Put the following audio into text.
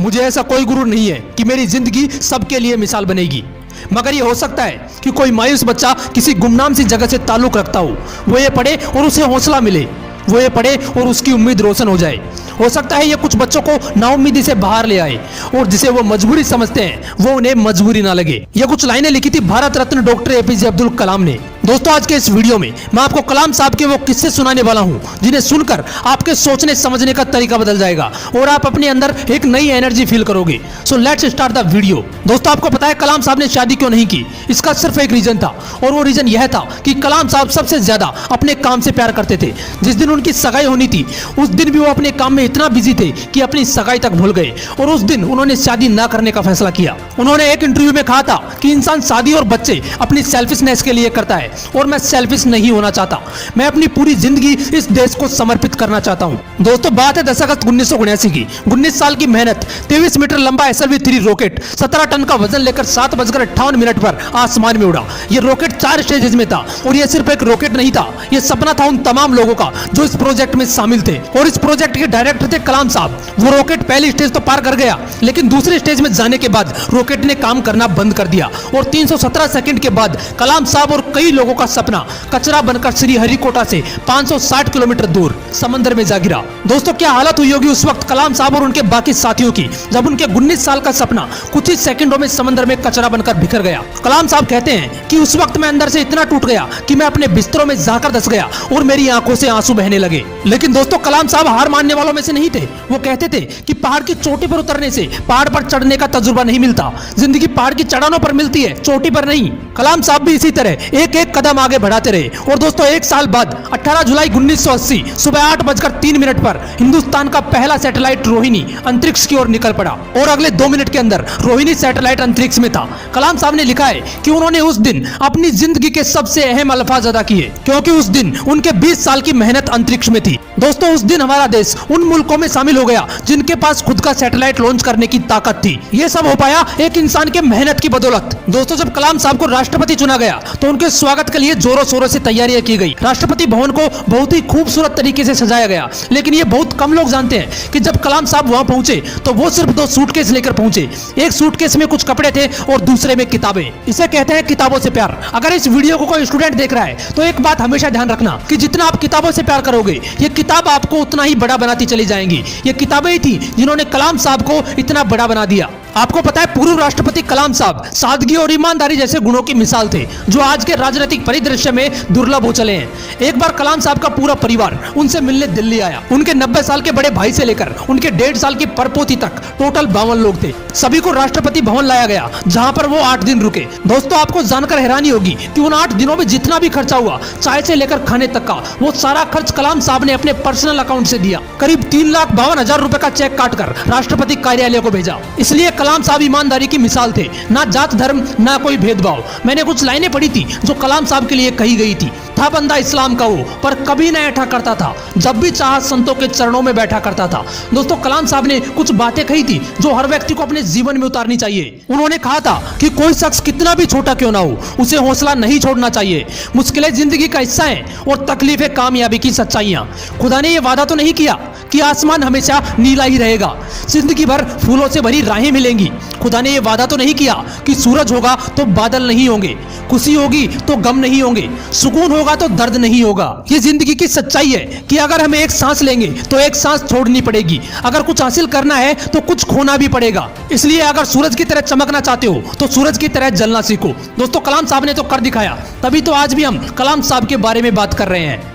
मुझे ऐसा कोई गुरूर नहीं है कि मेरी जिंदगी सबके लिए मिसाल बनेगी, मगर ये हो सकता है कि कोई मायूस बच्चा किसी गुमनाम सी जगह से ताल्लुक रखता हो, वो ये पढ़े और उसे हौसला मिले, वो ये पढ़े और उसकी उम्मीद रोशन हो जाए। हो सकता है ये कुछ बच्चों को नाउम्मीदी से बाहर ले आए और जिसे वो मजबूरी समझते हैं वो उन्हें मजबूरी ना लगे। ये कुछ लाइनें लिखी थी भारत रत्न डॉक्टर एपीजे अब्दुल कलाम ने। दोस्तों, आज के इस वीडियो में मैं आपको कलाम साहब के वो किस्से सुनाने वाला हूं जिन्हें सुनकर आपके सोचने समझने का तरीका बदल जाएगा और आप अपने अंदर एक नई एनर्जी फील करोगे। So let's start the video. दोस्तों, आपको पता है कलाम साहब ने शादी क्यों नहीं की? इसका सिर्फ एक रीजन था और वो रीजन यह था कि कलाम साहब सबसे ज्यादा अपने काम से प्यार करते थे। जिस दिन उनकी सगाई होनी थी उस दिन भी वो अपने काम में इतना बिजी थे कि अपनी सगाई तक भूल गए और उस दिन उन्होंने शादी ना करने का फैसला किया। उन्होंने एक इंटरव्यू में कहा था कि इंसान शादी और बच्चे अपनी सेल्फिशनेस के लिए करता है और मैं सेल्फिश नहीं होना चाहता। मैं अपनी पूरी जिंदगी इस देश को समर्पित करना चाहता हूं। दोस्तों, बात है 10 अगस्त 1979 की। 19 साल की मेहनत, 23 मीटर लंबा SLV-3 रॉकेट 17 टन का वजन लेकर 7:58 पर आसमान में उड़ा। यह रॉकेट 4 स्टेजेस में था और यह सिर्फ एक रॉकेट नहीं था, यह सपना था उन तमाम लोगों का जो इस प्रोजेक्ट में शामिल थे और इस प्रोजेक्ट के डायरेक्टर थे कलाम साहब। वो रॉकेट पहली स्टेज तो पार कर गया, लेकिन दूसरी स्टेज में जाने के बाद रॉकेट ने काम करना बंद कर दिया और 317 सेकंड के बाद कलाम साहब और कई लोगों का सपना कचरा बनकर श्रीहरिकोटा से 560 किलोमीटर दूर समंदर में जा गिरा। दोस्तों, क्या हालत हुई होगी उस वक्त कलाम साहब और उनके बाकी साथियों की जब उनके 19 साल का सपना कुछ ही सेकंडों में समंदर में कचरा बनकर बिखर गया। कलाम साहब कहते हैं कि उस वक्त मैं अंदर से इतना टूट गया कि मैं अपने बिस्तरों में जाकर धंस गया और मेरी आंखों से आंसू बहने लगे। लेकिन दोस्तों, कलाम साहब हार मानने वालों में से नहीं थे। वो कहते थे कि पहाड़ की चोटी पर उतरने से पहाड़ पर चढ़ने का तजुर्बा नहीं मिलता, जिंदगी पहाड़ की चढ़ानों पर मिलती है, चोटी पर नहीं। कलाम साहब भी इसी तरह एक एक कदम आगे बढ़ाते रहे और दोस्तों, एक साल बाद 18 जुलाई 1980 सुबह 8:03 पर हिंदुस्तान का पहला सैटेलाइट रोहिणी अंतरिक्ष की ओर निकल पड़ा और अगले 2 मिनट के अंदर रोहिणी सैटेलाइट अंतरिक्ष में था। कलाम साहब ने लिखा है कि उन्होंने उस दिन अपनी जिंदगी के सबसे अहम अल्फाज अदा किए क्योंकि उस दिन उनके 20 साल की मेहनत अंतरिक्ष में थी। दोस्तों, उस दिन हमारा देश उन मुल्कों में शामिल हो गया जिनके पास खुद का सैटेलाइट लॉन्च करने की ताकत थी। ये सब हो पाया एक इंसान के मेहनत की बदौलत। दोस्तों, जब कलाम साहब को राष्ट्रपति चुना गया तो उनके स्वागत के लिए जोरों शोरों से तैयारियां की गई। राष्ट्रपति भवन को बहुत ही खूबसूरत तरीके से सजाया गया, लेकिन ये बहुत कम लोग जानते हैं कि जब कलाम साहब वहां पहुंचे तो वो सिर्फ 2 सूटकेस लेकर पहुंचे। एक सूटकेस में कुछ कपड़े थे और दूसरे में किताबें। इसे कहते हैं किताबों से प्यार। अगर इस वीडियो को कोई स्टूडेंट देख रहा है तो एक बात हमेशा ध्यान रखना कि जितना आप किताबों से प्यार करोगे ये किताब आपको उतना ही बड़ा बनाती चली जाएंगी। ये किताबें ही थी जिन्होंने कलाम साहब को इतना बड़ा बना दिया। आपको पता है पूर्व राष्ट्रपति कलाम साहब सादगी और ईमानदारी जैसे गुणों की मिसाल थे जो आज के राजनीतिक परिदृश्य में दुर्लभ हो चले हैं। एक बार कलाम साहब का पूरा परिवार उनसे मिलने दिल्ली आया। उनके 90 साल के बड़े भाई से लेकर उनके 1.5 साल की परपोती तक टोटल 52 लोग थे। सभी को राष्ट्रपति भवन लाया गया जहां पर वो 8 दिन रुके। दोस्तों, आपको जानकर हैरानी होगी कि उन 8 दिनों में जितना भी खर्चा हुआ चाय से लेकर खाने तक का, वो सारा खर्च कलाम साहब ने अपने पर्सनल अकाउंट से दिया। करीब 3,52,000 रुपए का चेक काटकर राष्ट्रपति कार्यालय को भेजा। इसलिए कलाम साहब ईमानदारी की मिसाल थे, ना जात धर्म ना कोई भेदभाव। मैंने कुछ लाइनें पढ़ी थी जो कलाम साहब के लिए कही गई थी। था बंदा इस्लाम का वो, पर कभी न ऐठा करता था, जब भी चाहा संतों के चरणों में बैठा करता था। दोस्तों, कलाम साहब ने कुछ बातें कही थी जो हर व्यक्ति को अपने जीवन में उतारनी चाहिए। उन्होंने कहा था कि कोई शख्स कितना भी छोटा क्यों ना हो, उसे हौसला नहीं छोड़ना चाहिए। मुश्किलें जिंदगी का हिस्सा हैं और तकलीफें कामयाबी की सच्चाइयां। खुदा ने यह वादा तो नहीं किया कि आसमान हमेशा नीला ही रहेगा, जिंदगी भर फूलों से भरी राहें मिलेंगी। खुदा ने यह वादा तो नहीं किया कि सूरज होगा तो बादल नहीं होंगे, खुशी होगी तो गम नहीं होंगे, सुकून होगा तो दर्द नहीं होगा। ये जिंदगी की सच्चाई है कि अगर हमें एक सांस लेंगे तो एक सांस छोड़नी पड़ेगी। अगर कुछ हासिल करना है तो कुछ खोना भी पड़ेगा। इसलिए अगर सूरज की तरह चमकना चाहते हो तो सूरज की तरह जलना सीखो। दोस्तों, कलाम साहब ने तो कर दिखाया, तभी तो आज भी हम कलाम साहब के बारे में बात कर रहे हैं।